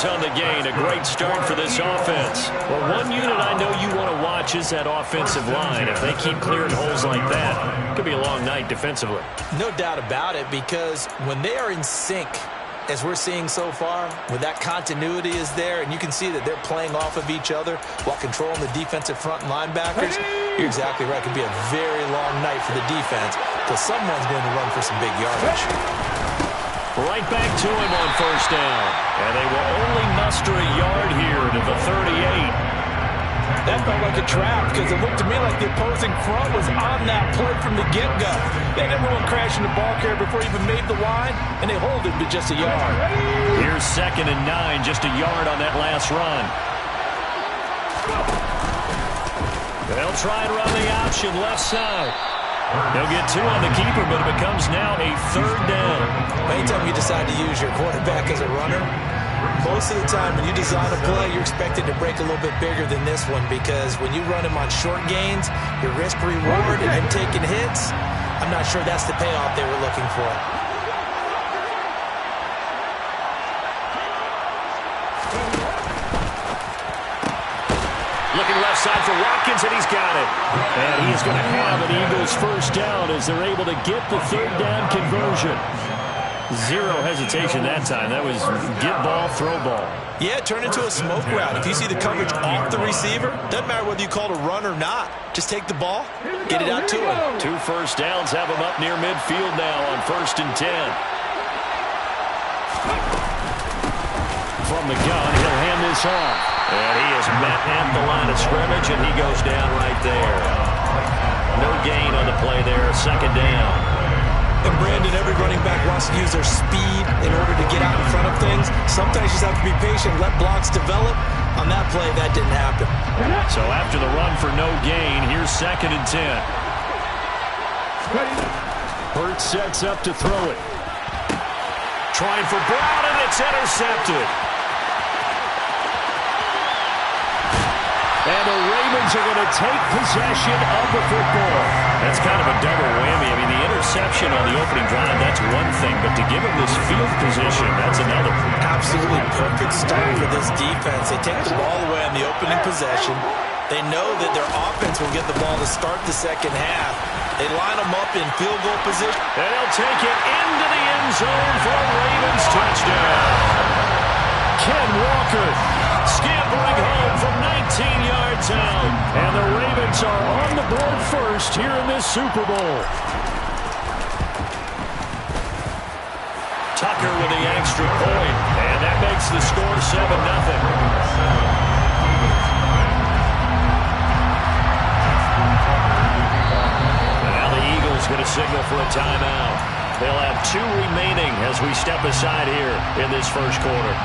yards on the gain. A great start for this offense. Well, one unit I know you want to watch is that offensive line. If they keep clearing holes like that, it could be a long night defensively. No doubt about it, because when they are in sync, as we're seeing so far, when that continuity is there, and you can see that they're playing off of each other while controlling the defensive front linebackers, you're exactly right. It could be a very long night for the defense because someone's going to run for some big yardage. Right back to him on first down. And they will only muster a yard here to the 38. That felt like a trap because it looked to me like the opposing front was on that play from the get-go. They had everyone crashing the ball carrier before he even made the line, and they hold it to just a yard. Here's 2nd and 9, just a yard on that last run. They'll try and run the option left side. They'll get 2 on the keeper, but it becomes now a 3rd down. Anytime you decide to use your quarterback as a runner, most of the time when you design a play, you're expected to break a little bit bigger than this one, because when you run him on short gains, your risk-reward and him taking hits, I'm not sure that's the payoff they were looking for. Looking left side for Watkins, and he's got it. And he's going to have an Eagles first down as they're able to get the 3rd down conversion. Zero hesitation that time. That was get ball, throw ball. Yeah, turn into a smoke route. If you see the coverage off the receiver, doesn't matter whether you call it a run or not. Just take the ball, get it out to him. 2 first downs have him up near midfield now on 1st and 10. From the gun, he'll hand this off. And he is met at the line of scrimmage, and he goes down right there. No gain on the play there, 2nd down. And Brandon, every running back wants to use their speed in order to get out in front of things. Sometimes you just have to be patient, let blocks develop. On that play, that didn't happen. So after the run for no gain, here's 2nd and 10. Hurts sets up to throw it. Trying for Brown, and it's intercepted. And the Ravens are going to take possession of the football. That's kind of a double whammy. I mean, the interception on the opening drive, that's one thing. But to give him this field position, that's another. Absolutely perfect start for this defense. They take the ball away on the opening possession. They know that their offense will get the ball to start the 2nd half. They line them up in field goal position. And they'll take it into the end zone for a Ravens touchdown. Ken Walker scampering home from 19 yards out. And the Ravens are on the board first here in this Super Bowl. Tucker with the extra point. And that makes the score 7-0. Going to signal for a timeout. They'll have 2 remaining as we step aside here in this first quarter.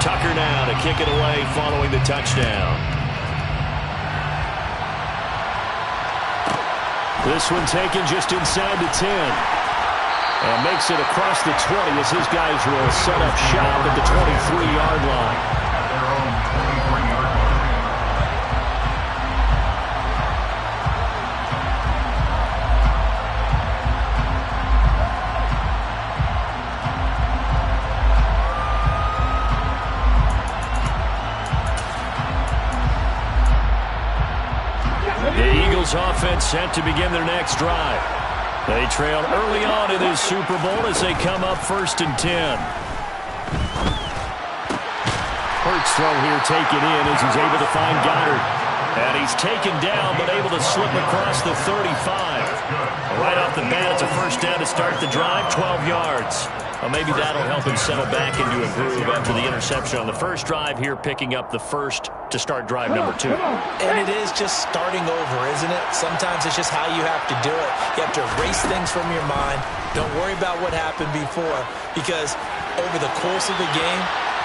Tucker now to kick it away following the touchdown. This one taken just inside the 10. And makes it across the 20 as his guys will set up shop at the 23-yard line. Offense set to begin their next drive. They trailed early on in this Super Bowl as they come up 1st and 10. Hurts throw here taken in as he's able to find Goddard. And he's taken down but able to slip across the 35. Right off the bat, it's a first down to start the drive, 12 yards. Well, maybe that'll help him settle back into a groove after the interception on the first drive here, picking up the first to start drive number 2. And it is just starting over, isn't it? Sometimes it's just how you have to do it. You have to erase things from your mind. Don't worry about what happened before, because over the course of the game,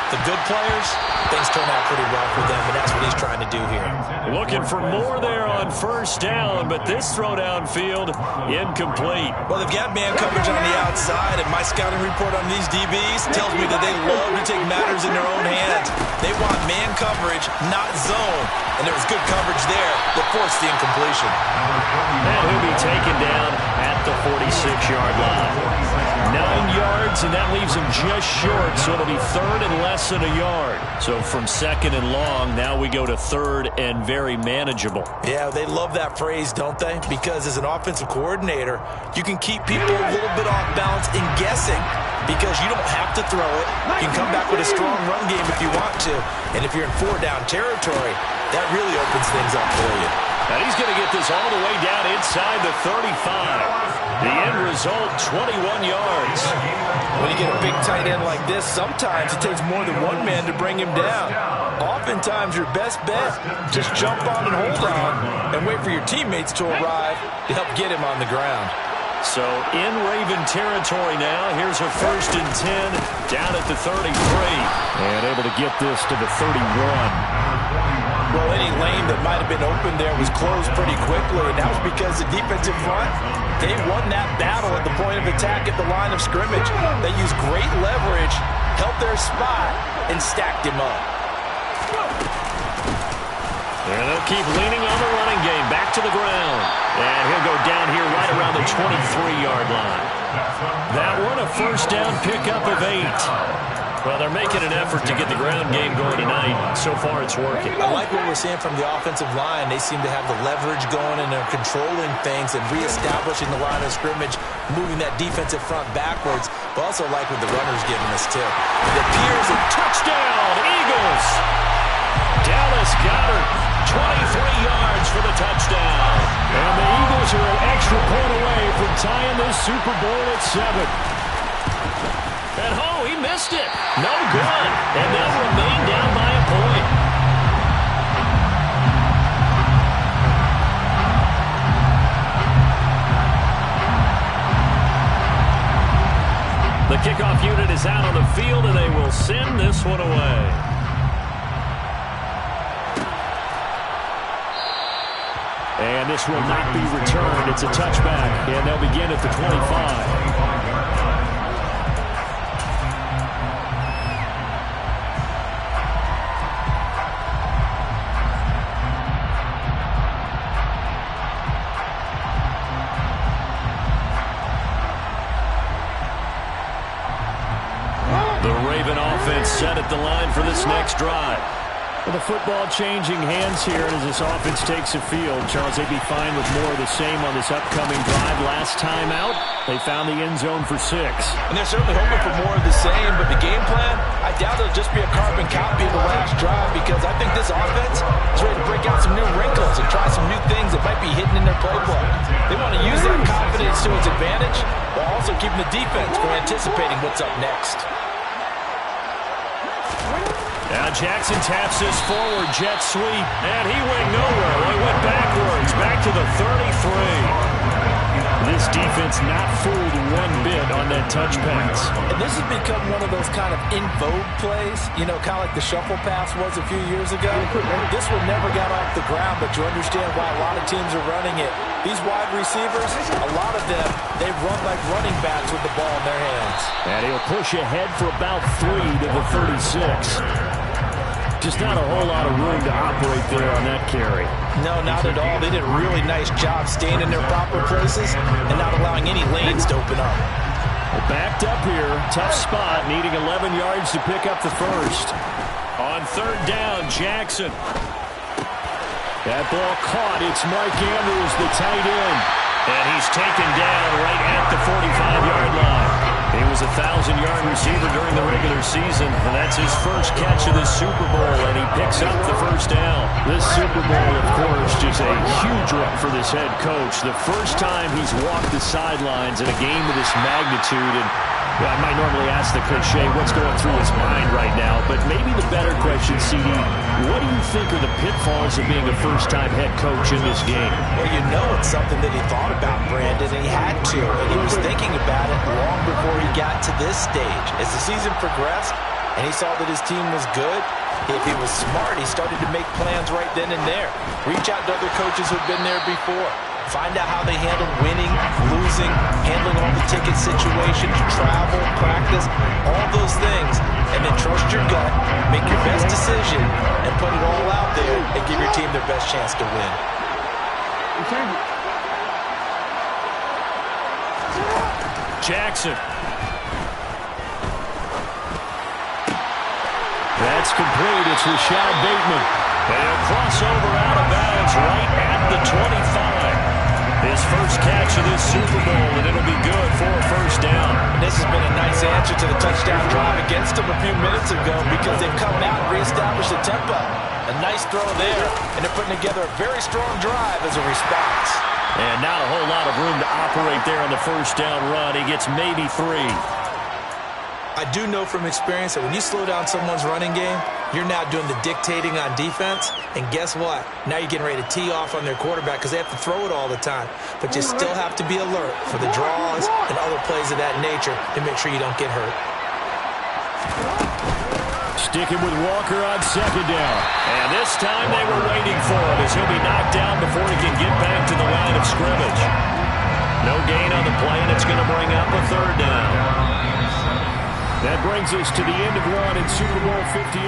the good players, things turn out pretty well for them, and that's what he's trying to do here. Looking for more there on first down, but this throw downfield incomplete. Well, they've got man coverage on the outside, and my scouting report on these DBs tells me that they love to take matters in their own hands. They want man coverage, not zone, and there was good coverage there that forced the incompletion. And he'll be taken down at the 46-yard line. 9 yards, and that leaves him just short, so it'll be third and less than a yard. So from second and long, now we go to third and very manageable. Yeah, they love that phrase, don't they? Because as an offensive coordinator, you can keep people a little bit off balance and guessing because you don't have to throw it. You can come back with a strong run game if you want to. And if you're in 4-down territory, that really opens things up for you. And he's going to get this all the way down inside the 35. The end result, 21 yards. When you get a big tight end like this, sometimes it takes more than one man to bring him down. Oftentimes, your best bet, just jump on and hold on and wait for your teammates to arrive to help get him on the ground. So in Raven territory now. Here's a 1st and 10 down at the 33. And able to get this to the 31. Well, any lane that might have been open there was closed pretty quickly, and that was because the defensive front, they won that battle at the point of attack at the line of scrimmage. They used great leverage, held their spot, and stacked him up. And they'll keep leaning on the running game. Back to the ground. And he'll go down here right around the 23-yard line. That one, a first down pickup of 8. Well, they're making an effort to get the ground game going tonight. So far, it's working. I like what we're seeing from the offensive line. They seem to have the leverage going, and they're controlling things and reestablishing the line of scrimmage, moving that defensive front backwards. But also like what the runner's giving us, too. It appears a touchdown, Eagles! Dallas Goedert, 23 yards for the touchdown. And the Eagles are an extra point away from tying this Super Bowl at 7. And he missed it. No good. And they'll remain down by a point. The kickoff unit is out on the field, and they will send this one away. And this will not be returned. It's a touchback, and they'll begin at the 25. Set at the line for this next drive. Well, the football changing hands here as this offense takes the field. Charles, they'd be fine with more of the same on this upcoming drive. Last time out, they found the end zone for 6. And they're certainly hoping for more of the same, but the game plan, I doubt it'll just be a carbon copy of the last drive because I think this offense is ready to break out some new wrinkles and try some new things that might be hidden in their playbook. They want to use that confidence to its advantage while also keeping the defense from anticipating what's up next. Now Jackson taps this forward, jet sweep, and he went nowhere. Well, he went backwards, back to the 33. This defense not fooled one bit on that touch pass. And this has become one of those kind of in vogue plays, you know, kind of like the shuffle pass was a few years ago. This one never got off the ground, but you understand why a lot of teams are running it. These wide receivers, a lot of them, they run like running backs with the ball in their hands. And he'll push ahead for about 3 to the 36. Just not a whole lot of room to operate there on that carry. No, not at all. They did a really nice job staying in their proper places and not allowing any lanes to open up. Well, backed up here, tough spot, needing 11 yards to pick up the first. On 3rd down, Jackson. That ball caught. It's Mike Andrews, the tight end. And he's taken down right at the 45-yard line. He was a 1,000-yard receiver during the regular season, and that's his first catch of this Super Bowl, and he picks up the first down. This Super Bowl, of course, just a huge one for this head coach. The first time he's walked the sidelines in a game of this magnitude, and well, I might normally ask the cliche, what's going through his mind right now, but maybe the better question, CD, what do you think are the pitfalls of being a first-time head coach in this game? Well, you know it's something that he thought about, Brandon, and he had to, and he was thinking about it long before he got to this stage. As the season progressed and he saw that his team was good, if he was smart, he started to make plans right then and there. Reach out to other coaches who've been there before. Find out how they handle winning, losing, handling all the ticket situations, travel, practice, all those things. And then trust your gut, make your best decision, and put it all out there and give your team their best chance to win. Jackson. That's complete. It's Rashad Bateman. And a crossover out of bounds right at the 25. His first catch of this Super Bowl, and it'll be good for a first down. And this has been a nice answer to the touchdown drive against them a few minutes ago because they've come out and reestablished the tempo. A nice throw there, and they're putting together a very strong drive as a response. And not a whole lot of room to operate there on the first down run. He gets maybe 3. I do know from experience that when you slow down someone's running game, you're now doing the dictating on defense. And guess what? Now you're getting ready to tee off on their quarterback because they have to throw it all the time. But you still have to be alert for the draws and other plays of that nature to make sure you don't get hurt. Sticking with Walker on second down. And this time they were waiting for him as he'll be knocked down before he can get back to the line of scrimmage. No gain on the play, and it's going to bring up a third down. That brings us to the end of one in Super Bowl 58.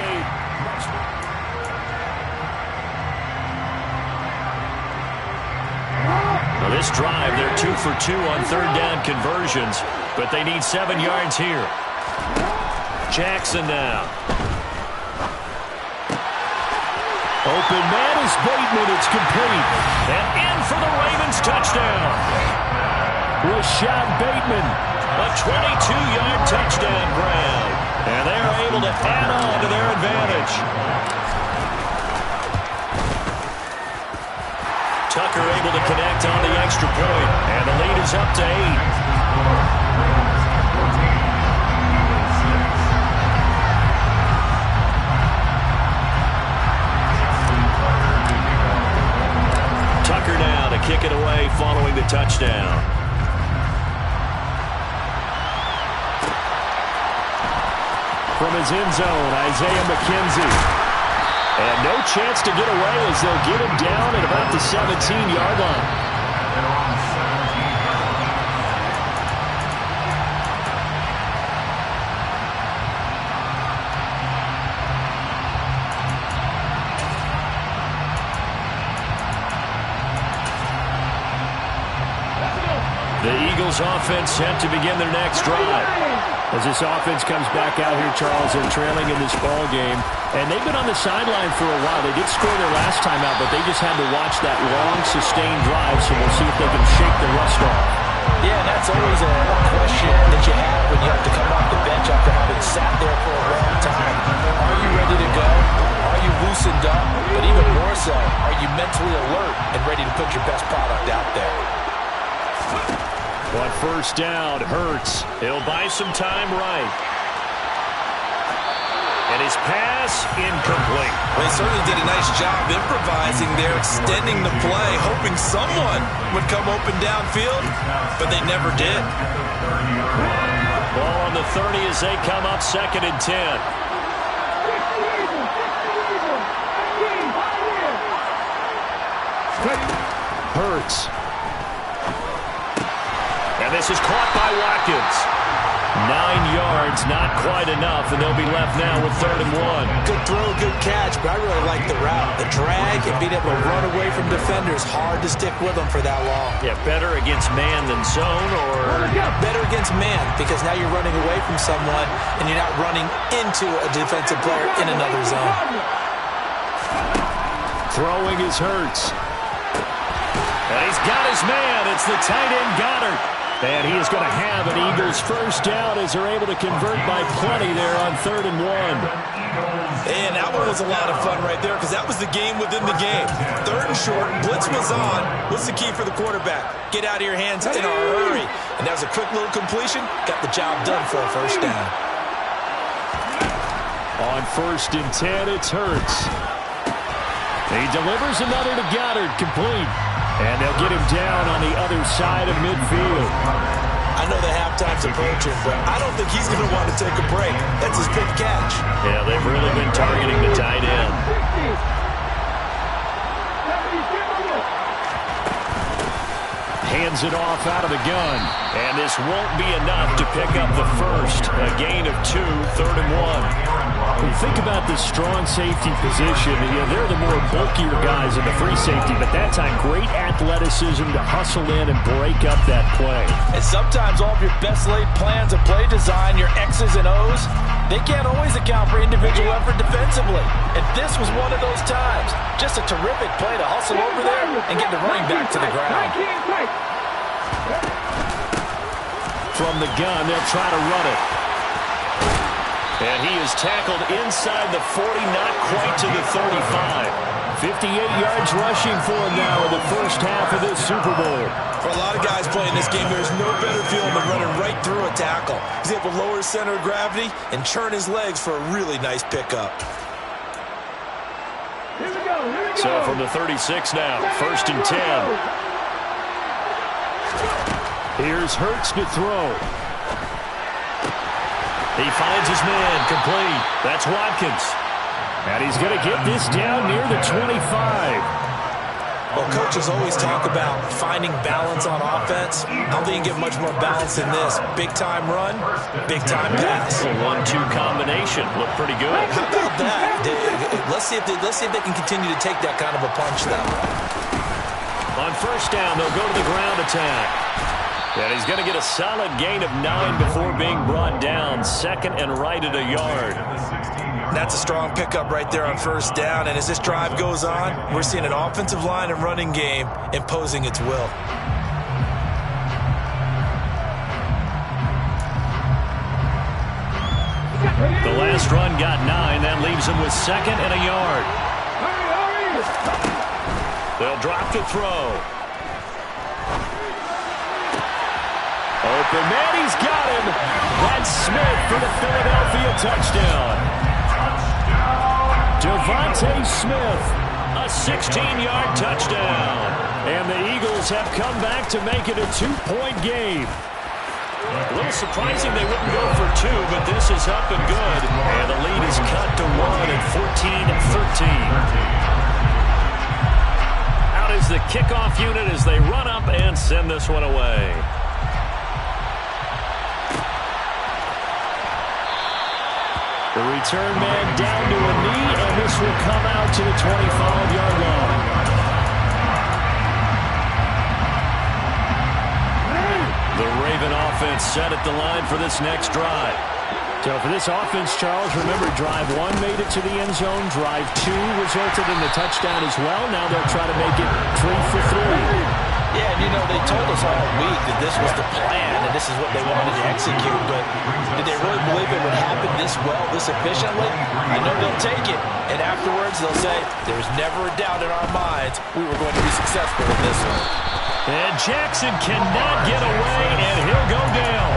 Now this drive, they're 2 for 2 on third down conversions, but they need 7 yards here. Jackson now. Open man is Bateman. It's complete. And in for the Ravens touchdown. Rashad Bateman. A 22-yard touchdown grab. And they're able to add on to their advantage. Tucker able to connect on the extra point. And the lead is up to 8. Tucker now to kick it away following the touchdown. From his end zone, Isaiah McKenzie. And no chance to get away as they'll get him down at about the 17-yard line. The Eagles offense set to begin their next drive. As this offense comes back out here, Charles, they're trailing in this ball game. And they've been on the sideline for a while. They did score their last time out, but they just had to watch that long, sustained drive, so we'll see if they can shake the rust off. Yeah, and that's always a question that you have when you have to come off the bench after having sat there for a long time. Are you ready to go? Are you loosened up? But even more so, are you mentally alert and ready to put your best product out there? On first down, Hurts. He'll buy some time right. And his pass incomplete. Well, he certainly did a nice job improvising there, extending the play, hoping someone would come open downfield, but they never did. Ball on the 30 as they come up 2nd and 10. Hurts. And this is caught by Watkins. 9 yards, not quite enough, and they'll be left now with 3rd and 1. Good throw, good catch, but I really like the route. The drag and being able to run away from defenders, hard to stick with them for that long. Yeah, better against man than zone, or? Better against man, because now you're running away from someone, and you're not running into a defensive player in another zone. Throwing is Hurts. And he's got his man. It's the tight end Goddard. And he is going to have an Eagles first down as they're able to convert by plenty there on 3rd and 1. And that one was a lot of fun right there because that was the game within the game. 3rd and short, blitz was on. What's the key for the quarterback? Get out of your hands in a hurry. And that was a quick little completion. Got the job done for a first down. On 1st and 10, it's Hurts. He delivers another to Goddard, complete. And they'll get him down on the other side of midfield. I know the halftime's approaching, but I don't think he's going to want to take a break. That's his big catch. Yeah, they've really been targeting the tight end. Hands it off out of the gun. And this won't be enough to pick up the first. A gain of 2, 3rd and 1. When you think about the strong safety position, they're the more bulkier guys in the free safety, but that time great athleticism to hustle in and break up that play. And sometimes all of your best laid plans of play design, your X's and O's, they can't always account for individual effort defensively. And this was one of those times. Just a terrific play to hustle over there and get the running back to the ground. From the gun, they'll try to run it. And he is tackled inside the 40, not quite to the 35. 58 yards rushing for him now in the first half of this Super Bowl. For a lot of guys playing this game, there's no better feeling than running right through a tackle. He's able to lower his center of gravity and churn his legs for a really nice pickup. Here we go. So from the 36 now, 1st and 10. Here's Hurts to throw. He finds his man, complete. That's Watkins. And he's going to get this down near the 25. Well, coaches always talk about finding balance on offense. I don't think you get much more balance than this. Big-time run, big-time pass. A 1-2 combination. Looked pretty good. How about that? Let's see if they can continue to take that kind of a punch, though. On 1st down, they'll go to the ground attack. And he's going to get a solid gain of 9 before being brought down. 2nd and right at a yard. That's a strong pickup right there on 1st down. And as this drive goes on, we're seeing an offensive line and running game imposing its will. The last run got 9. That leaves him with 2nd and a yard. They'll drop the throw. Open man, he's got him. That's Smith for the Philadelphia touchdown. Devontae Smith, a 16-yard touchdown. And the Eagles have come back to make it a 2-point game. A little surprising they wouldn't go for 2, but this is up and good. And the lead is cut to 1 at 14-13. Out is the kickoff unit as they run up and send this one away. The return man down to a knee, and this will come out to the 25-yard line. The Raven offense set at the line for this next drive. So for this offense, Charles, remember, drive 1 made it to the end zone. Drive 2 resulted in the touchdown as well. Now they'll try to make it 3 for 3. Yeah, and they told us all week that this was the plan and this is what they wanted to execute, but did they really believe it would happen this well, this efficiently? I know they'll take it, and afterwards they'll say, there's never a doubt in our minds we were going to be successful in this one. And Jackson cannot get away, and he'll go down.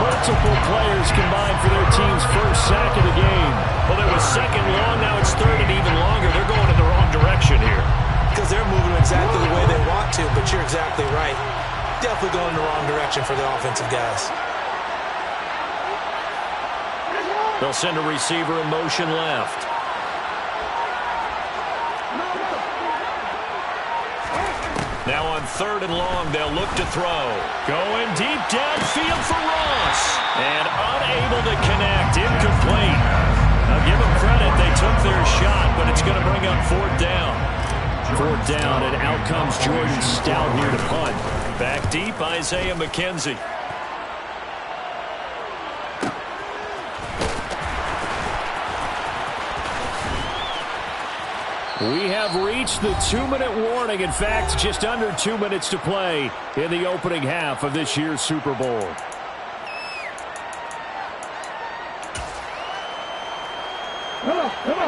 Multiple players combined for their team's first sack of the game. Well, it was 2nd long, now it's 3rd and even longer. They're going in the wrong direction here. Because they're moving exactly the way they want to, but you're exactly right. Definitely going in the wrong direction for the offensive guys. They'll send a receiver in motion left. Now on 3rd and long, they'll look to throw. Going deep downfield for Ross. And unable to connect. Incomplete. Now give them credit. They took their shot, but it's going to bring up 4th down. 4th down, and out comes Jordan Stout here to punt. Back deep, Isaiah McKenzie. We have reached the 2-minute warning. In fact, just under 2 minutes to play in the opening half of this year's Super Bowl.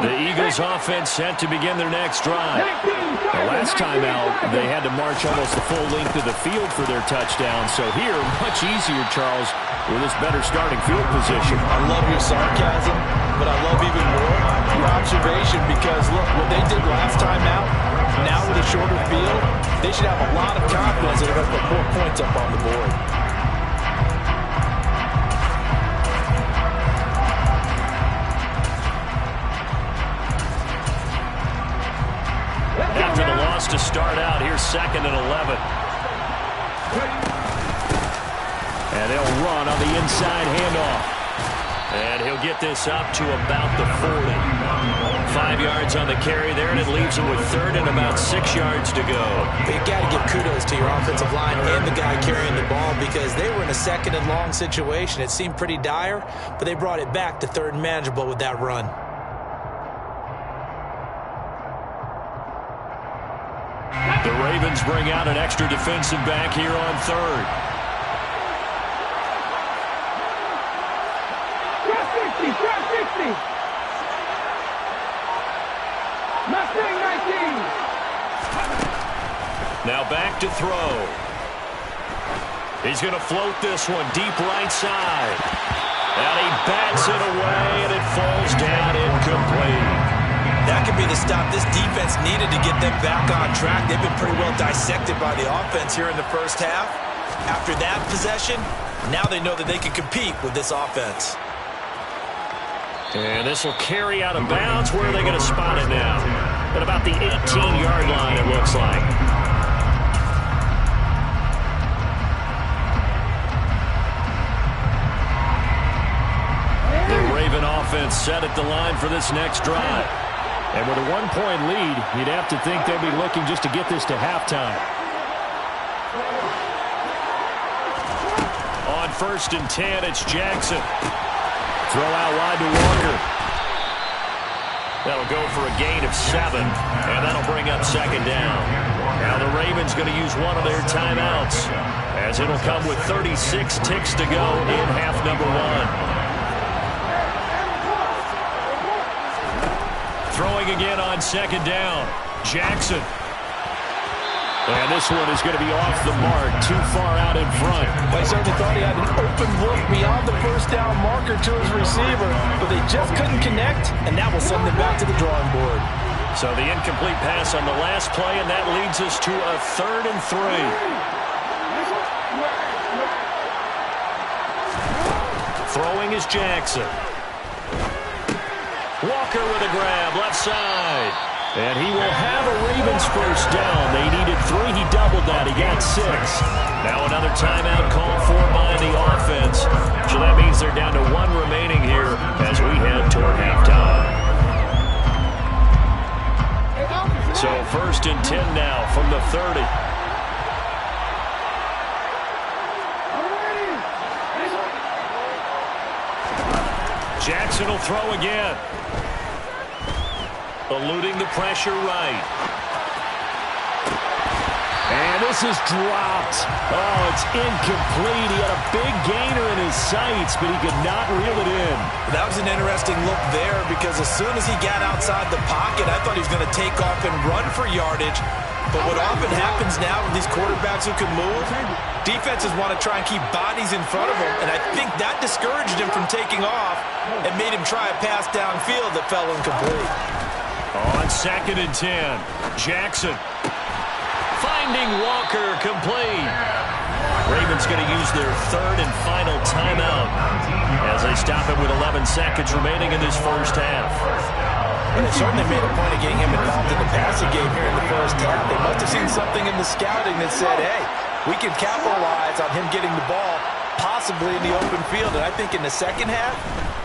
The Eagles offense set to begin their next drive. The last time out, they had to march almost the full length of the field for their touchdown. So here, much easier, Charles, with this better starting field position. I love your sarcasm, but I love even more your observation because, look, what they did last time out, now with a shorter field, they should have a lot of confidence that they're going to put 4 points up on the board. After the loss to start out, here's 2nd and 11. And they'll run on the inside handoff. And he'll get this up to about the 40. 5 yards on the carry there, and it leaves him with third and about 6 yards to go. You got to give kudos to your offensive line and the guy carrying the ball, because they were in a second and long situation. It seemed pretty dire, but they brought it back to third and manageable with that run. The Ravens bring out an extra defensive back here on third. Now back to throw. He's going to float this one deep right side. And he bats it away, and it falls down incomplete. That could be the stop this defense needed to get them back on track. They've been pretty well dissected by the offense here in the first half. After that possession, now they know that they can compete with this offense. And this will carry out of bounds. Where are they going to spot it now? At about the 18-yard line, it looks like. The Raven offense set at the line for this next drive. And with a one-point lead, you'd have to think they'll be looking just to get this to halftime. On 1st and 10, it's Jackson. Throw out wide to Walker. That'll go for a gain of 7, and that'll bring up second down. Now the Ravens going to use one of their timeouts, as it'll come with 36 ticks to go in half number 1. Throwing again on second down. Jackson. And this one is going to be off the mark, too far out in front. Well, he certainly thought he had an open look beyond the first down marker to his receiver, but they just couldn't connect, and that will send them back to the drawing board. So the incomplete pass on the last play, and that leads us to a 3rd and 3. Throwing is Jackson. Walker with a grab, left side. And he will have a Ravens first down. They needed 3. He doubled that. He got 6. Now another timeout called for by the offense. So that means they're down to 1 remaining here as we head toward halftime. So 1st and 10 now from the 30. Jackson will throw again. Eluding the pressure right. And this is dropped. Oh, it's incomplete. He had a big gainer in his sights, but he could not reel it in. That was an interesting look there, because as soon as he got outside the pocket, I thought he was going to take off and run for yardage. But what often happens now with these quarterbacks who can move, defenses want to try and keep bodies in front of them, and I think that discouraged him from taking off and made him try a pass downfield that fell incomplete. On 2nd and 10, Jackson finding Walker complete. Ravens going to use their 3rd and final timeout as they stop it with 11 seconds remaining in this first half. And they certainly made a point of getting him involved in the passing game here in the first half. They must have seen something in the scouting that said, hey, we can capitalize on him getting the ball possibly in the open field. And I think in the second half,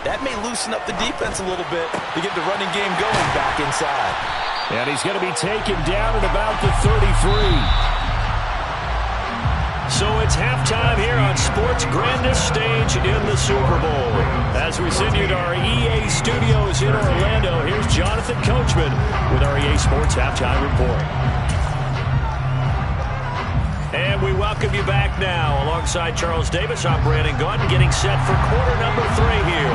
that may loosen up the defense a little bit to get the running game going back inside. And he's going to be taken down at about the 33. So it's halftime here on sports' grandest stage in the Super Bowl. As we send you to our EA studios in Orlando, here's Jonathan Coachman with our EA Sports Halftime Report. And we welcome you back now. Alongside Charles Davis, I'm Brandon Gaudin, getting set for quarter number 3 here.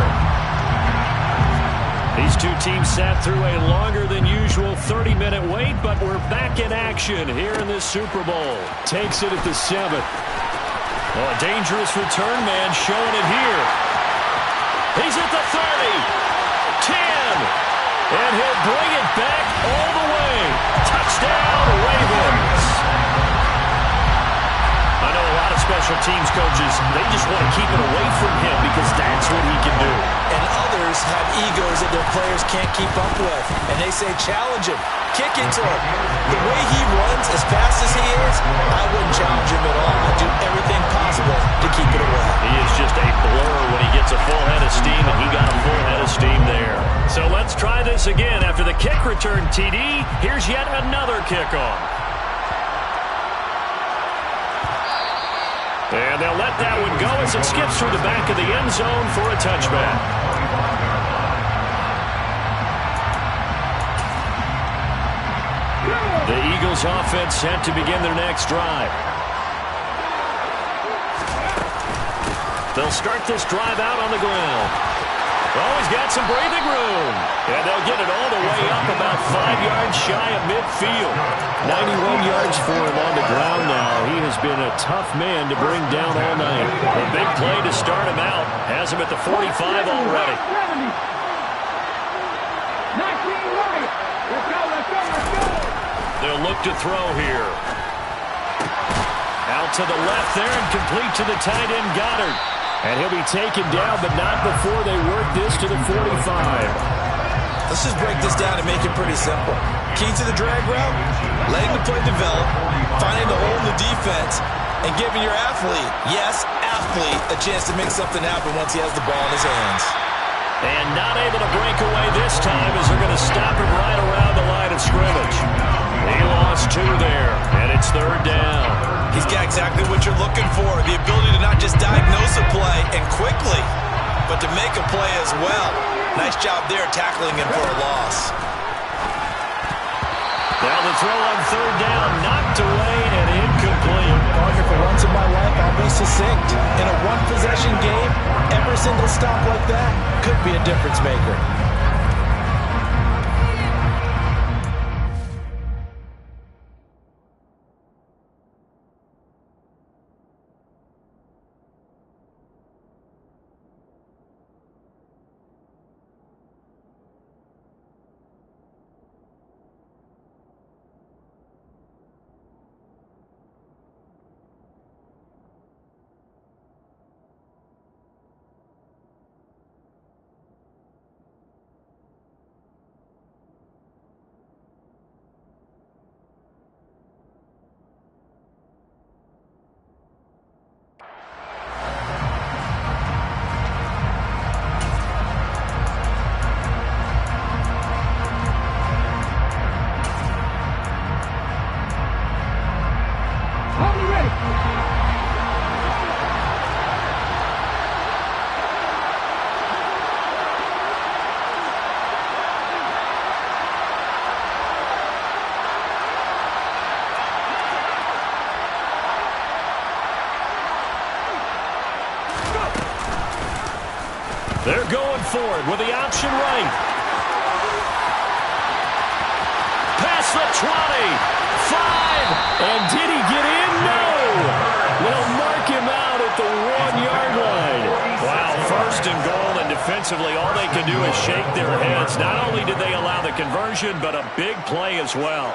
These two teams sat through a longer than usual 30-minute wait, but we're back in action here in this Super Bowl. Takes it at the 7th. Oh, a dangerous return man showing it here. He's at the 30, 10, and he'll bring it back all the way. Touchdown, Ravens. I know a lot of special teams coaches, they just want to keep it away from him because that's what he can do. And others have egos that their players can't keep up with. And they say, challenge him, kick into him. The way he runs, as fast as he is, I wouldn't challenge him at all. I'd do everything possible to keep it away. steam, and he got a full head of steam there. So let's try this again. After the kick return TD, here's yet another kickoff. And they'll let that one go as it skips through the back of the end zone for a touchback. The Eagles offense set to begin their next drive. They'll start this drive out on the ground. Oh, he's got some breathing room. And they'll get it all the way up about 5 yards shy of midfield. 91 yards for him on the ground now. He has been a tough man to bring down all night. A big play to start him out. Has him at the 45 already. They'll look to throw here. Out to the left there and complete to the tight end Goddard. And he'll be taken down, but not before they work this to the 45. Let's just break this down and make it pretty simple. Key to the drag route, letting the play develop, finding the hole in the defense, and giving your athlete, yes, athlete, a chance to make something happen once he has the ball in his hands. And not able to break away this time as they're going to stop him right around the line of scrimmage. He lost 2 there, and it's 3rd down. He's got exactly what you're looking for, the ability to not just diagnose a play and quickly, but to make a play as well. Nice job there tackling him for a loss. Now the throw on 3rd down, knocked away and incomplete. Partner, for once in my life, I'll be succinct. In a one-possession game, every single stop like that could be a difference maker. They're going for it with the option right. Past the 20. 5. And did he get in? No. They'll mark him out at the 1-yard line. Wow, 1st and goal, and defensively all they can do is shake their heads. Not only did they allow the conversion, but a big play as well.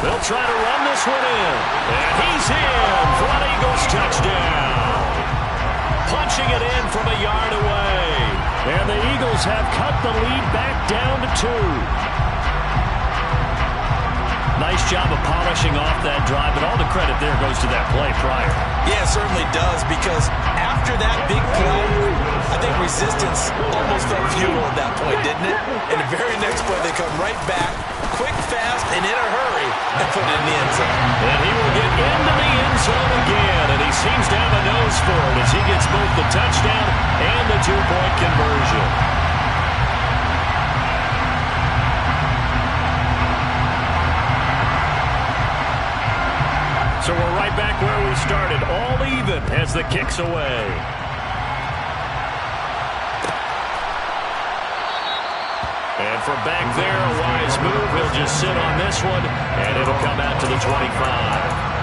They'll try to run this one in. And he's in for an Eagles touchdown. Punching it in from a yard away. And the Eagles have cut the lead back down to 2. Nice job of polishing off that drive, but all the credit there goes to that play prior. Yeah, it certainly does, because after that big play, I think resistance almost felt futile at that point, didn't it? And the very next play, they come right back, quick, fast, and in a hurry, and put it in the end zone. And he will get into the end zone again, and he seems to have a nose for it as he gets both the touchdown and the 2-point conversion. So we're right back where we started, all even as the kick's away. And from back there, a wise move. He'll just sit on this one, and it'll come out to the 25.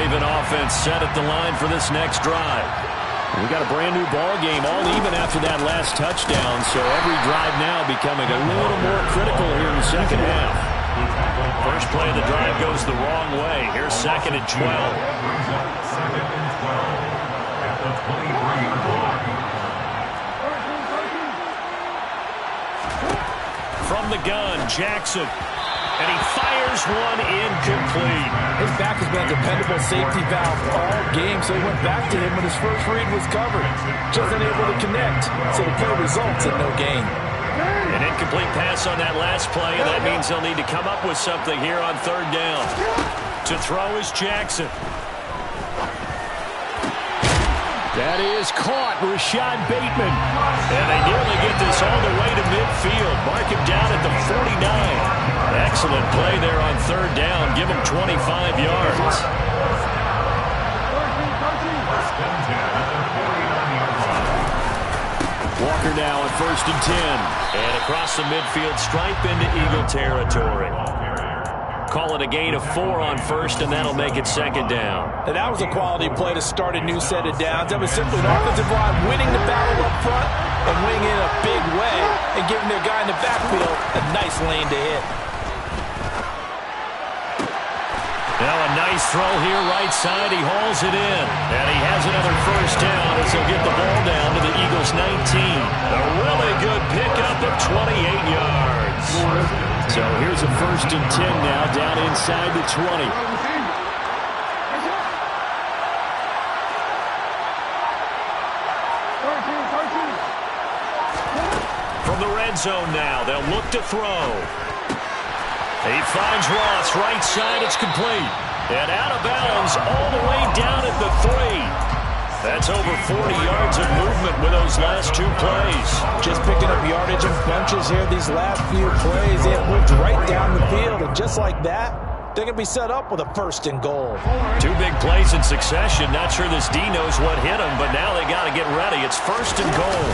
drive, and offense set at the line for this next drive. We got a brand new ball game, all even after that last touchdown, so every drive now becoming a little more critical here in the second half. First play of the drive goes the wrong way. Here's 2nd and 12. From the gun, Jackson. And he fires one incomplete. His back has been a dependable safety valve all game, so he went back to him when his first read was covered. Just unable to connect, so the play results in no gain. An incomplete pass on that last play, and that means they'll need to come up with something here on 3rd down. To throw is Jackson. That is caught, Rashad Bateman. And they nearly get this all the way to midfield. Mark him down at the 49. Excellent play there on 3rd down. Give him 25 yards. Walker now at 1st and 10. And across the midfield stripe into Eagle territory. Call it a gain of 4 on 1st, and that'll make it 2nd down. And that was a quality play to start a new set of downs. That was simply an offensive line winning the battle up front and winning it in a big way and giving their guy in the backfield a nice lane to hit. Now a nice throw here, right side. He hauls it in. And he has another 1st down as he'll get the ball down to the Eagles' 19. A really good pickup of 28 yards. So here's a 1st and 10 now, down inside the 20. From the red zone now, they'll look to throw. He finds Ross, right side, it's complete. And out of bounds all the way down at the 3. That's over 40 yards of movement with those last 2 plays. Just picking up yardage in bunches here these last few plays. They have moved right down the field, and just like that, they're going to be set up with a 1st and goal. 2 big plays in succession. Not sure this D knows what hit him, but now they got to get ready. It's 1st and goal.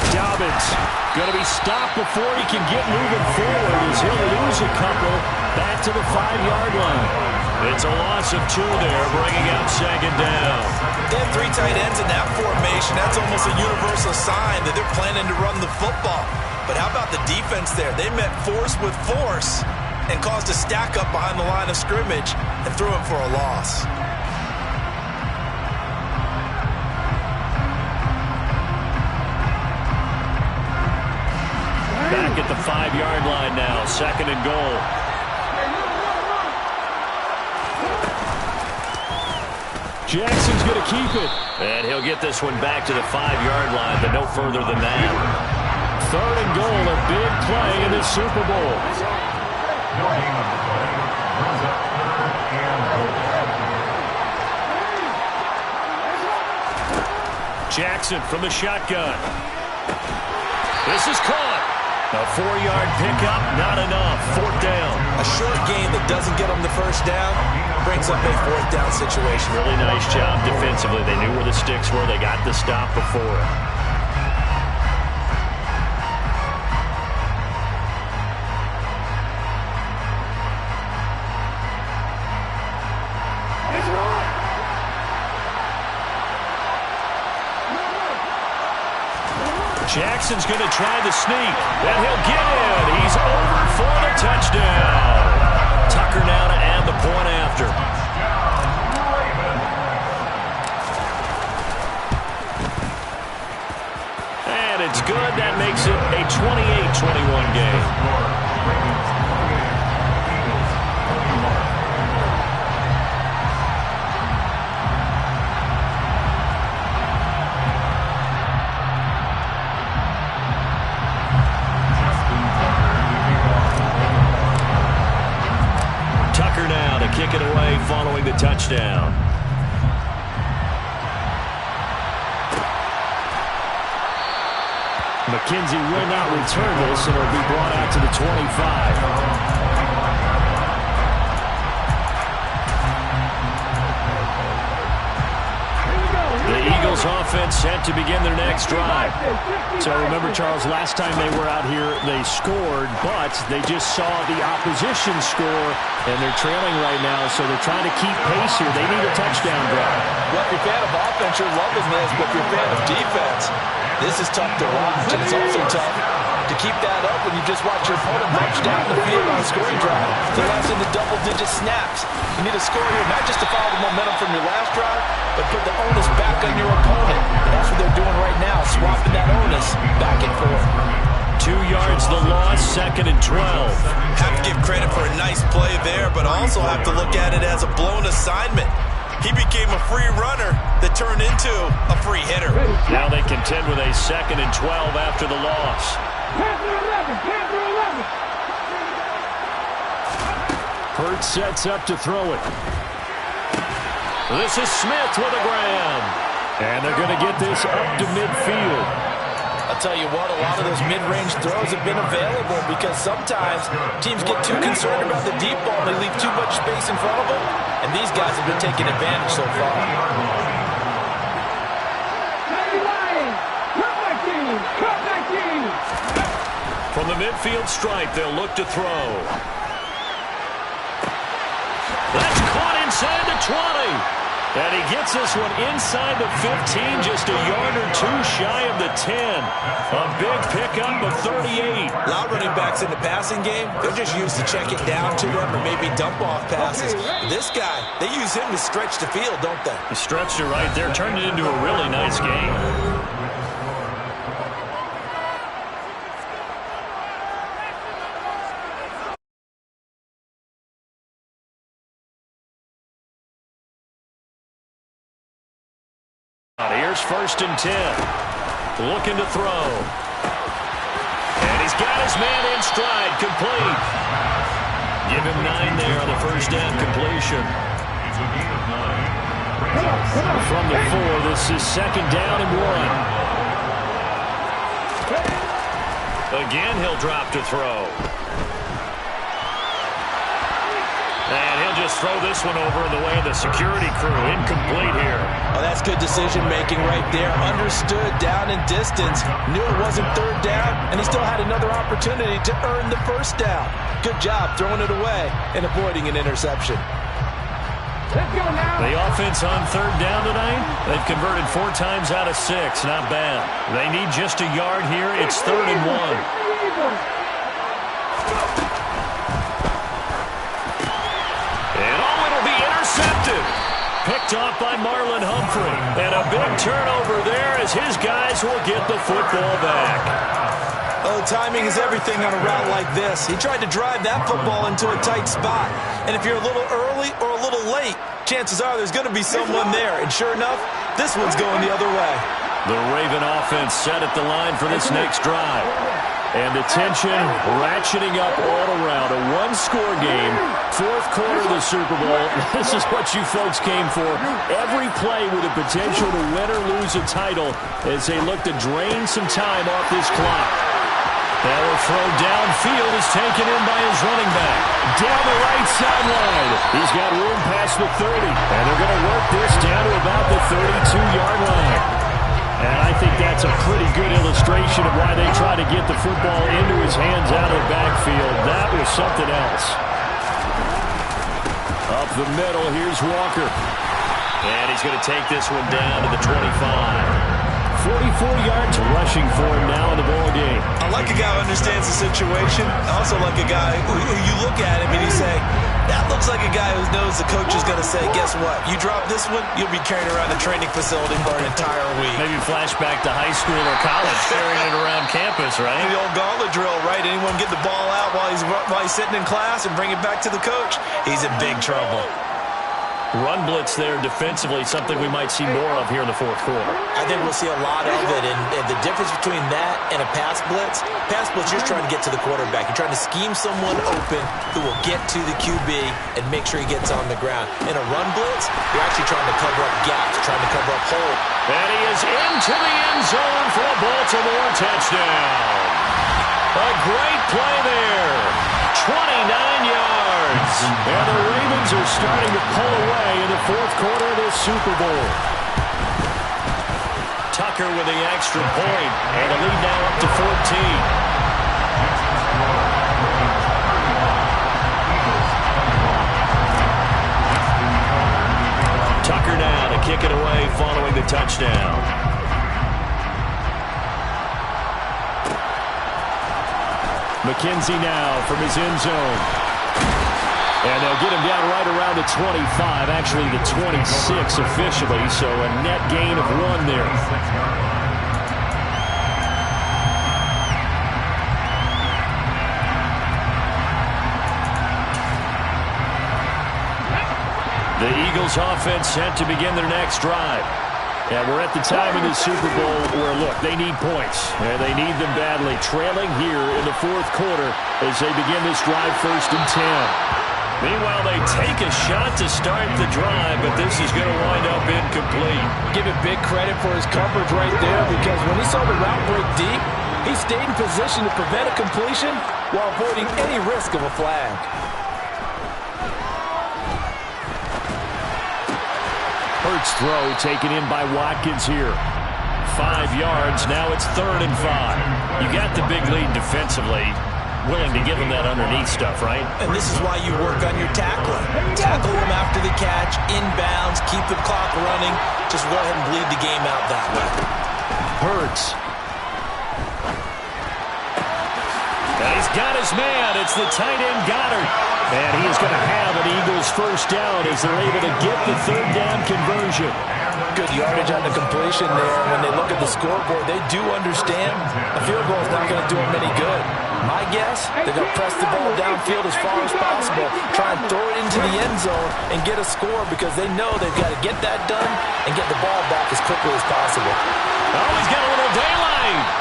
Dobbins going to be stopped before he can get moving forward as he'll lose a couple back to the 5-yard line. It's a loss of 2 there, bringing out 2nd down. They have 3 tight ends in that formation. That's almost a universal sign that they're planning to run the football. But how about the defense there? They met force with force and caused a stack up behind the line of scrimmage and threw him for a loss. Back at the 5-yard line now, 2nd and goal. Jackson's going to keep it. And he'll get this one back to the 5-yard line, but no further than that. 3rd and goal, a big play in the Super Bowl. Jackson from the shotgun. This is caught. A 4-yard pickup, not enough. 4th down. A short gain that doesn't get them the 1st down brings up a 4th down situation. Really nice job defensively. They knew where the sticks were. They got the stop before it. Jackson's going to try the sneak, and he'll get in. He's over for the touchdown. Tucker now to add the point after. And it's good. That makes it a 28-21 game. Kick it away following the touchdown. McKenzie will not return this, and it'll be brought out to the 25. The Eagles offense set to begin their next drive. So remember, Charles, last time they were out here, they scored, but they just saw the opposition score, and they're trailing right now, so they're trying to keep pace here. They need a touchdown drive. Well, if you're a fan of offense, you're loving this, but if you're a fan of defense, this is tough to watch, and it's also tough to keep that up when you just watch your opponent march down the field on a scoring drive. They're last into double-digit snaps. You need a score here, not just to follow the momentum from your last drive, but put the onus back on your opponent. And that's what they're doing right now, swapping that onus back and forth. 2 yards the loss, 2nd and 12. Have to give credit for a nice play there, but also have to look at it as a blown assignment. He became a free runner that turned into a free hitter. Now they contend with a 2nd and 12 after the loss. Hurts sets up to throw it. This is Smith with a grab. And they're going to get this up to midfield. I'll tell you what, a lot of those mid-range throws have been available because sometimes teams get too concerned about the deep ball. They leave too much space in front of them, and these guys have been taking advantage so far. From the midfield stripe, they'll look to throw. That's caught inside the 20. And he gets this one inside the 15, just a yard or two shy of the 10. A big pickup of 38. A lot of running backs in the passing game, they're just used to check it down to them or maybe dump off passes. This guy, they use him to stretch the field, don't they? He stretched it right there, turned it into a really nice game. Here's 1st and 10. Looking to throw. And he's got his man in stride, complete. Give him 9 there on the first down completion. From the 4, this is 2nd down and 1. Again, he'll drop to throw. And he'll just throw this one over in the way of the security crew. Incomplete here. Oh, that's good decision-making right there. Understood down and distance. Knew it wasn't 3rd down, and he still had another opportunity to earn the 1st down. Good job throwing it away and avoiding an interception. The offense on 3rd down tonight, they've converted 4 times out of 6. Not bad. They need just a yard here. It's 3rd and 1. Picked off by Marlon Humphrey. And a big turnover there as his guys will get the football back. Oh, timing is everything on a route like this. He tried to drive that football into a tight spot. And if you're a little early or a little late, chances are there's going to be someone there. And sure enough, this one's going the other way. The Raven offense set at the line for this next drive. And the tension ratcheting up all around. A one-score game, 4th quarter of the Super Bowl. This is what you folks came for. Every play with the potential to win or lose a title as they look to drain some time off this clock. Now a throw downfield is taken in by his running back. Down the right sideline. He's got room past the 30. And they're going to work this down to about the 32-yard line. And I think that's a pretty good illustration of why they try to get the football into his hands out of the backfield. That was something else. Up the middle, here's Walker. And he's going to take this one down to the 25. 44 yards rushing for him now in the ball game. I like a guy who understands the situation. I also like a guy who you look at him and you say, that looks like a guy who knows the coach is going to say, guess what? You drop this one, you'll be carrying around the training facility for an entire week. Maybe flashback to high school or college, carrying it around campus, right? The old gauntlet drill, right? Anyone get the ball out while he's sitting in class and bring it back to the coach? He's in big trouble. Run blitz there defensively, something we might see more of here in the 4th quarter. I think we'll see a lot of it, and the difference between that and a pass blitz, you're just trying to get to the quarterback. You're trying to scheme someone open who will get to the QB and make sure he gets on the ground. In a run blitz, you're actually trying to cover up gaps, trying to cover up holes. And he is into the end zone for a Baltimore touchdown. A great play there. 29 yards. And the Ravens are starting to pull away in the 4th quarter of this Super Bowl. Tucker with the extra point, and the lead now up to 14. Tucker now to kick it away following the touchdown. McKenzie now from his end zone. And they'll get him down right around the 25, actually the 26 officially, so a net gain of 1 there. The Eagles offense set to begin their next drive. And we're at the time in the Super Bowl where, look, they need points. And they need them badly. Trailing here in the fourth quarter as they begin this drive 1st and 10. Meanwhile, they take a shot to start the drive, but this is going to wind up incomplete. Give it big credit for his coverage right there, because when he saw the route break deep, he stayed in position to prevent a completion while avoiding any risk of a flag. Hurts throw taken in by Watkins here. 5 yards. Now it's 3rd and 5. You got the big lead defensively. Willing to give them that underneath stuff, right? And this is why you work on your tackling. Tackle them after the catch, inbounds, keep the clock running. Just go ahead and bleed the game out that way. Hurts. And he's got his man. It's the tight end Goddard. And he is going to have an Eagles first down as they're able to get the 3rd down conversion. Good yardage on the completion there. When they look at the scoreboard, they do understand a field goal is not going to do them any good. My guess, they're going to press the ball downfield as far as possible, try and throw it into the end zone and get a score, because they know they've got to get that done and get the ball back as quickly as possible. Oh, he's got a little daylight.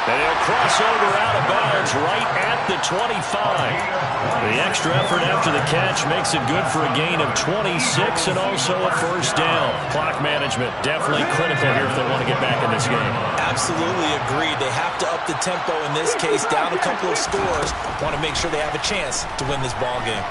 And he'll cross over out of bounds right at the 25. The extra effort after the catch makes it good for a gain of 26 and also a first down. Clock management definitely critical here if they want to get back in this game. Absolutely agreed. They have to up the tempo in this case, down a couple of scores. Want to make sure they have a chance to win this ball game.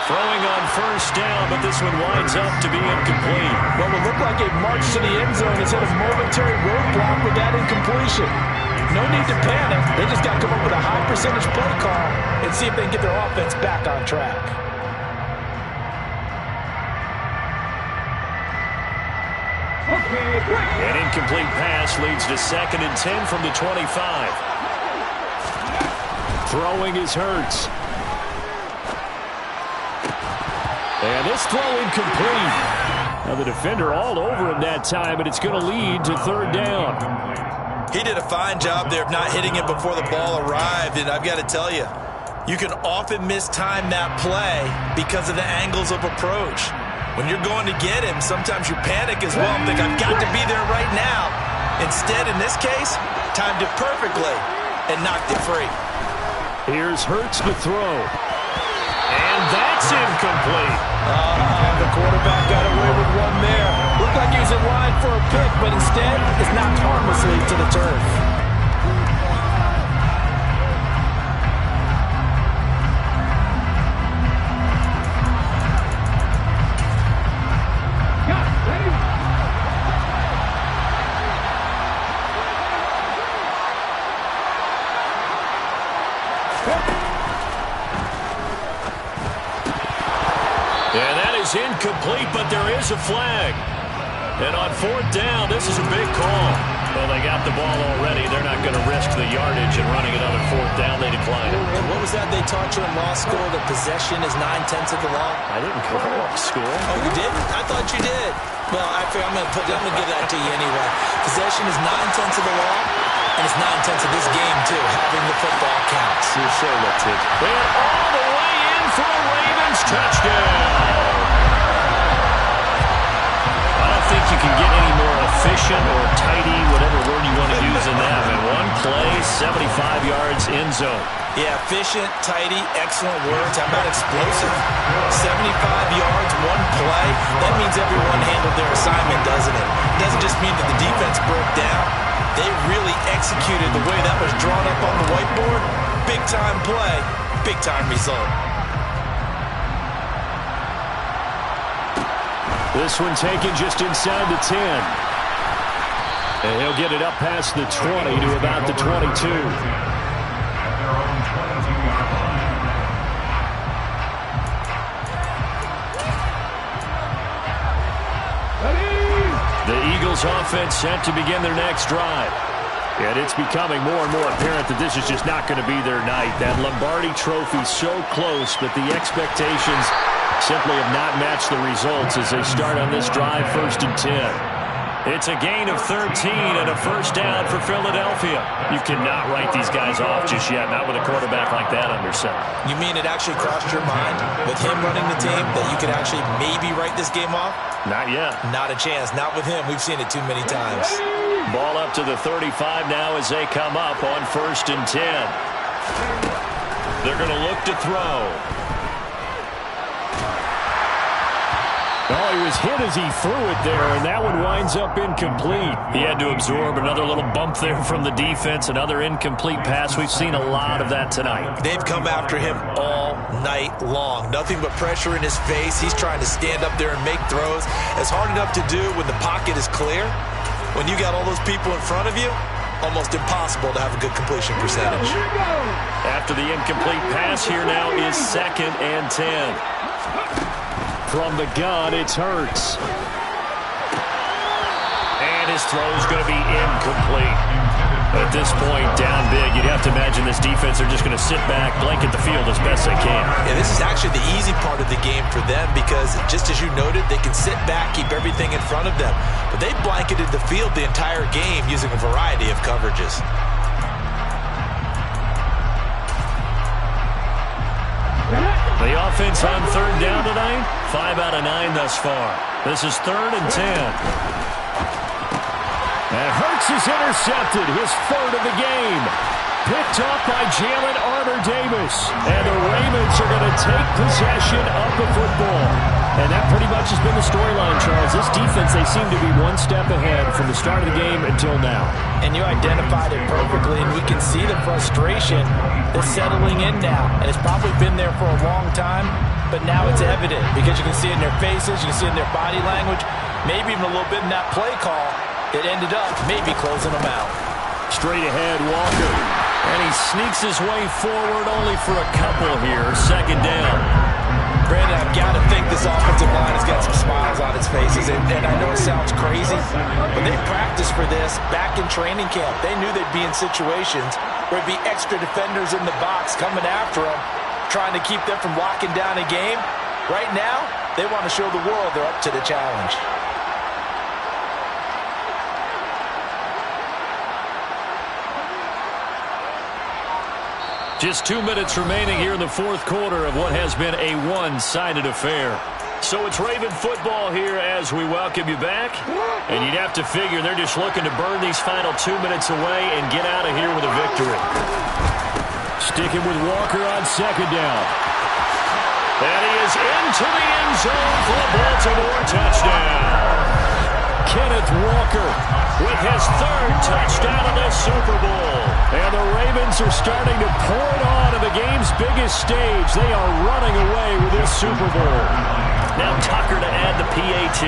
Throwing on first down, but this one winds up to be incomplete. What will look like a march to the end zone is at a momentary roadblock with that incompletion. No need to panic. They just got to come up with a high percentage play call and see if they can get their offense back on track. An incomplete pass leads to 2nd and 10 from the 25. Throwing is Hurts. And this throw incomplete. Now the defender all over him that time, and it's going to lead to 3rd down. He did a fine job there of not hitting it before the ball arrived, and I've got to tell you, you can often mistime that play because of the angles of approach. When you're going to get him, sometimes you panic as well and think, I've got to be there right now. Instead, in this case, timed it perfectly and knocked it free. Here's Hurts to throw. And that's incomplete. The quarterback got away with one there. Looked like he was in line for a pick, but instead, it's knocked harmlessly to the turf. And that is incomplete, but there is a flag. And on 4th down, this is a big call. Well, they got the ball already. They're not going to risk the yardage and running another 4th down. They decline it. And what was that they taught you in law school, that possession is 9/10 of the law? I didn't go to law school. Oh, you didn't? I thought you did. Well, I figure I'm going to give that to you anyway. Possession is 9/10 of the law, and it's 9/10 of this game, too, having the football count. You're so lifted. And all the way in for a Ravens touchdown. I don't think you can get any more efficient or tidy, whatever word you want to use in that. In one play, 75 yards in zone. Yeah, efficient, tidy, excellent words. How about explosive? 75 yards, one play. That means everyone handled their assignment, doesn't it? It doesn't just mean that the defense broke down. They really executed the way that was drawn up on the whiteboard. Big-time play, big-time result. This one taken just inside the 10. And he'll get it up past the 20 to about the 22. The Eagles offense set to begin their next drive. And it's becoming more and more apparent that this is just not going to be their night. That Lombardi trophy so close, but the expectations simply have not matched the results as they start on this drive, 1st and 10. It's a gain of 13 and a first down for Philadelphia. You cannot write these guys off just yet, not with a quarterback like that under center. You mean it actually crossed your mind with him running the team that you could actually maybe write this game off? Not yet. Not a chance. Not with him. We've seen it too many times. Ball up to the 35 now as they come up on 1st and 10. They're going to look to throw. Oh, he was hit as he threw it there, and that one winds up incomplete. He had to absorb another little bump there from the defense, another incomplete pass. We've seen a lot of that tonight. They've come after him all night long. Nothing but pressure in his face. He's trying to stand up there and make throws. It's hard enough to do when the pocket is clear. When you got all those people in front of you, almost impossible to have a good completion percentage. After the incomplete pass, here now is 2nd and 10. From the gun, it's Hurts. And his throw's going to be incomplete. At this point, down big, you'd have to imagine this defense are just going to sit back, blanket the field as best they can. Yeah, this is actually the easy part of the game for them because, just as you noted, they can sit back, keep everything in front of them. But they blanketed the field the entire game using a variety of coverages. The offense on 3rd down tonight, 5 out of 9 thus far. This is 3rd and 10. And Hurts is intercepted, his 3rd of the game. Picked off by Jalen Armour-Davis. And the Ravens are going to take possession of the football. And that pretty much has been the storyline, Charles. This defense, they seem to be one step ahead from the start of the game until now. And you identified it perfectly, and we can see the frustration that's settling in now. And it's probably been there for a long time, but now it's evident because you can see it in their faces, you can see it in their body language, maybe even a little bit in that play call that ended up maybe closing them out. Straight ahead, Walker. And he sneaks his way forward only for a couple here. 2nd down. Brandon, I've got to think this offensive line has got some smiles on its faces. And I know it sounds crazy, but they practiced for this back in training camp. They knew they'd be in situations where there'd be extra defenders in the box coming after them, trying to keep them from locking down a game. Right now, they want to show the world they're up to the challenge. Just 2 minutes remaining here in the 4th quarter of what has been a one-sided affair. So it's Raven football here as we welcome you back. And you'd have to figure they're just looking to burn these final 2 minutes away and get out of here with a victory. Sticking with Walker on 2nd down. And he is into the end zone for a Baltimore touchdown. Kenneth Walker with his 3rd touchdown of the Super Bowl. And the Ravens are starting to pour it on the game's biggest stage. They are running away with this Super Bowl. Now Tucker to add the PAT.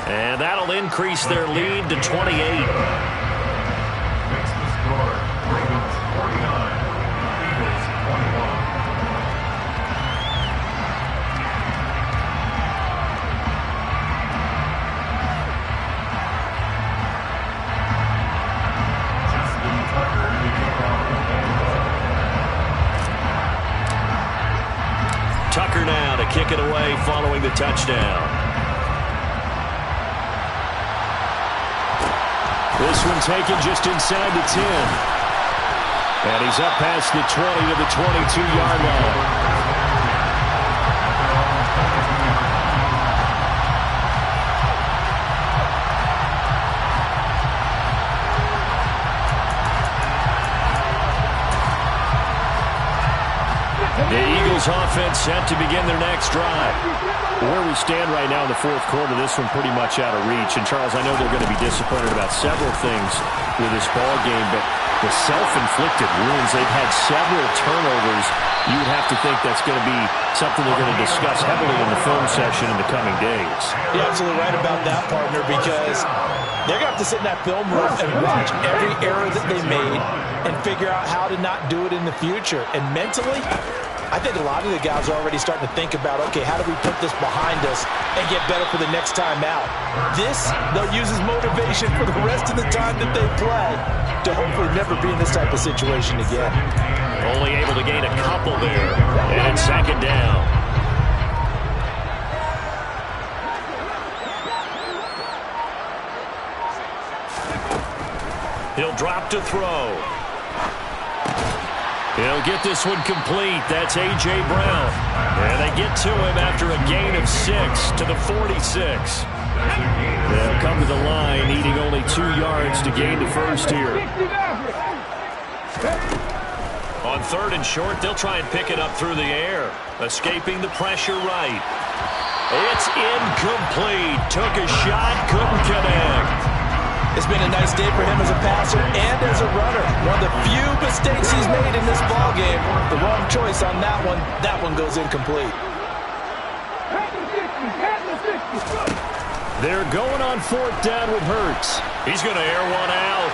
And that'll increase their lead to 28. Tucker now to kick it away following the touchdown. This one taken just inside the 10. And he's up past the 20 to the 22-yard line. The Eagles Eagles offense set to begin their next drive. Where we stand right now in the fourth quarter, this one pretty much out of reach. And, Charles, I know they're going to be disappointed about several things with this ball game, but the self-inflicted wounds, they've had several turnovers. You would have to think that's going to be something they're going to discuss heavily in the film session in the coming days. You're absolutely right about that, partner, because they're going to have to sit in that film room and watch every error that they made and figure out how to not do it in the future. And mentally, I think a lot of the guys are already starting to think about, okay, how do we put this behind us and get better for the next time out? This, they'll use as motivation for the rest of the time that they play to hopefully never be in this type of situation again. Only able to gain a couple there, and it's second down. He'll drop to throw. He'll get this one complete. That's A.J. Brown. And they get to him after a gain of 6 to the 46. They'll come to the line, needing only 2 yards to gain the first here. On third and short, they'll try and pick it up through the air. Escaping the pressure right. It's incomplete. Took a shot, couldn't connect. It's been a nice day for him as a passer and as a runner. One of the few mistakes he's made in this ballgame. The wrong choice on that one. That one goes incomplete. They're going on fourth down with Hurts. He's going to air one out.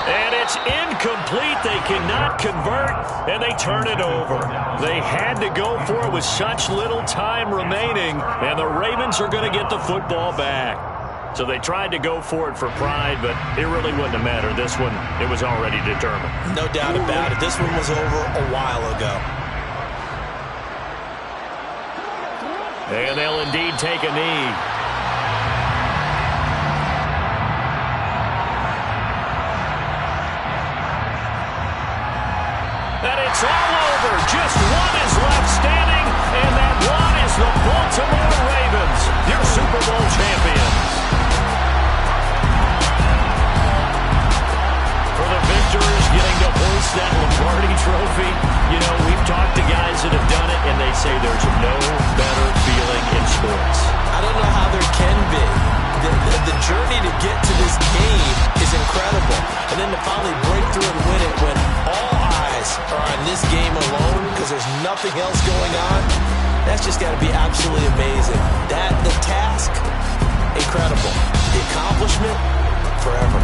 And it's incomplete. They cannot convert, and they turn it over. They had to go for it with such little time remaining, and the Ravens are going to get the football back. So they tried to go for it for pride, but it really wouldn't have mattered. This one, it was already determined. No doubt about it. This one was over a while ago. And they'll indeed take a knee. And it's all over. Just one is left standing, and that one is the Baltimore Ravens, your Super Bowl champions. For the victors, getting to hoist that Lombardi trophy, you know, we've talked to guys that have done it, and they say there's no better feeling in sports. I don't know how there can be. The journey to get to this game is incredible. And then to finally break through and win it when all eyes are on this game alone because there's nothing else going on, that's just got to be absolutely amazing. The task, incredible. The accomplishment, forever.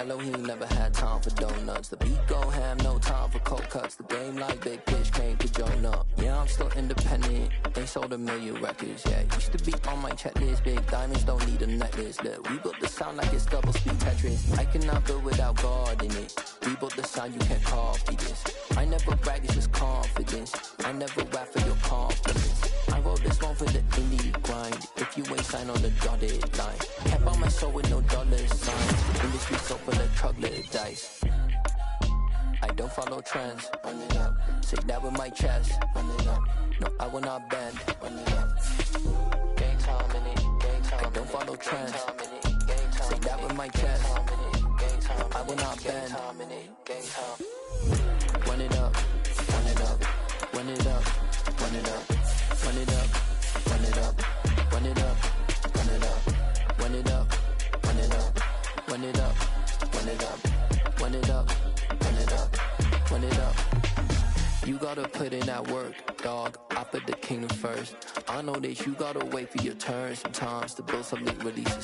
mellow, he ain't never had time for donuts. The beat go ham, no time for cold cuts. The game like Big Pitch came to join up. Yeah, I'm still independent, they sold 1 million records. Yeah, used to be on my checklist. Big diamonds don't need a necklace. Look, we built the sound like it's double speed Tetris. I cannot build without God in it. We built the sound, you can't copy this. I never brag, it's just confidence. I never rap for your confidence. I wrote this one for the indie grind. If you ain't signed on the dotted line, kept on my soul with no dollar signs. Industry so full of troglodytes. I don't follow trends. Run it up. Say that with my chest. Run it up. No, I will not bend. Run it up. Game time in it. Game time. I don't follow trends. Say that with my chest. I will not bend. Run it up. Run it up. Run it up. Run it up. Run it up. Run it up. Run it up. Run it up. Run it up. Run it up. Run it up. Run it up. Run it up. Run it up. Run it up. You gotta put in that work, dog. I put the kingdom first. I know that you gotta wait for your turn sometimes to build something really